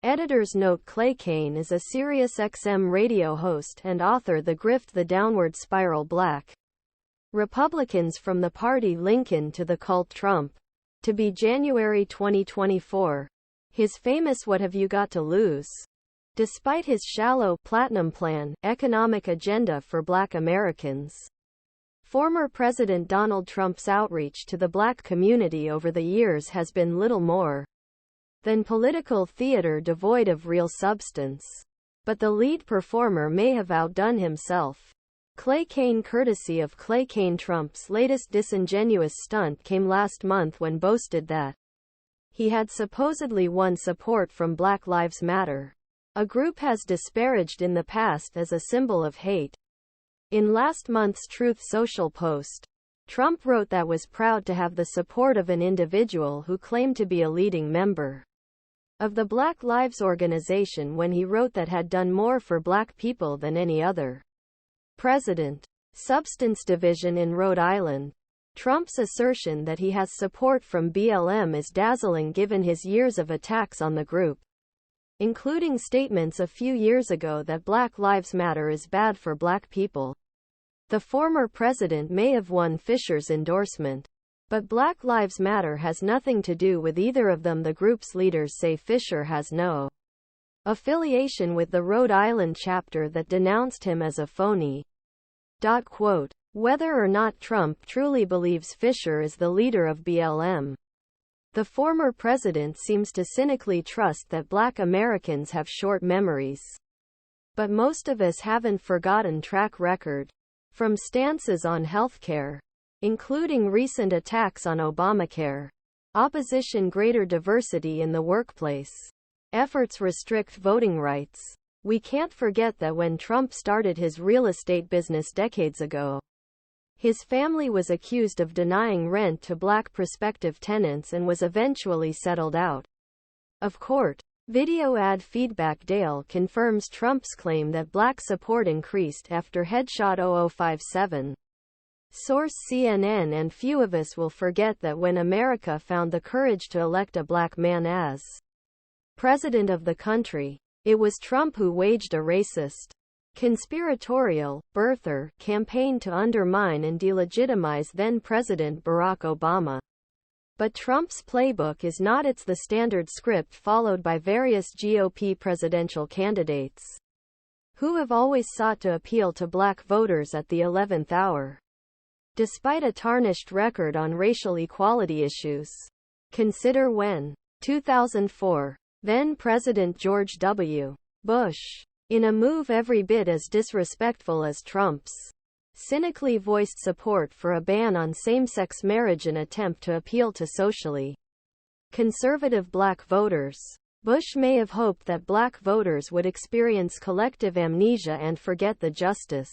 Editor's note: Clay Kane is a SiriusXM radio host and author. The Grift, The Downward Spiral. Black Republicans from the Party Lincoln to the Cult Trump. To be January 2024. His famous What Have You Got to Lose? Despite his shallow, platinum plan, economic agenda for Black Americans. Former President Donald Trump's outreach to the Black community over the years has been little more than political theater devoid of real substance. But the lead performer may have outdone himself. Clay Kane, courtesy of Clay Kane. Trump's latest disingenuous stunt came last month when boasted that he had supposedly won support from Black Lives Matter, a group has disparaged in the past as a symbol of hate. In last month's Truth Social post, Trump wrote that was proud to have the support of an individual who claimed to be a leading member of the Black Lives Organization when he wrote that had done more for Black people than any other president. Substance division in Rhode Island. Trump's assertion that he has support from BLM is dazzling given his years of attacks on the group, including statements a few years ago that Black Lives Matter is bad for Black people. The former president may have won Fisher's endorsement, but Black Lives Matter has nothing to do with either of them. The group's leaders say Fisher has no affiliation with the Rhode Island chapter that denounced him as a phony. Quote, whether or not Trump truly believes Fisher is the leader of BLM, the former president seems to cynically trust that Black Americans have short memories. But most of us haven't forgotten track record. From stances on healthcare, including recent attacks on Obamacare, opposition greater diversity in the workplace, efforts restrict voting rights. We can't forget that when Trump started his real estate business decades ago, his family was accused of denying rent to Black prospective tenants and was eventually settled out of court. Video ad feedback. Dale confirms Trump's claim that Black support increased after headshot 0057. Source: CNN. And few of us will forget that when America found the courage to elect a Black man as president of the country, it was Trump who waged a racist, conspiratorial, birther campaign to undermine and delegitimize then-President Barack Obama. But Trump's playbook is not. It's the standard script followed by various GOP presidential candidates who have always sought to appeal to Black voters at the 11th hour. Despite a tarnished record on racial equality issues. Consider when 2004. Then-President George W. Bush, in a move every bit as disrespectful as Trump's, cynically voiced support for a ban on same-sex marriage, an attempt to appeal to socially conservative Black voters. Bush may have hoped that Black voters would experience collective amnesia and forget the Justice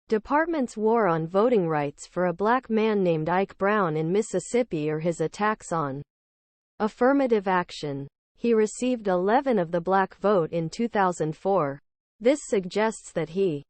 Department's war on voting rights for a Black man named Ike Brown in Mississippi or his attacks on affirmative action. He received 11 of the Black vote in 2004. This suggests that he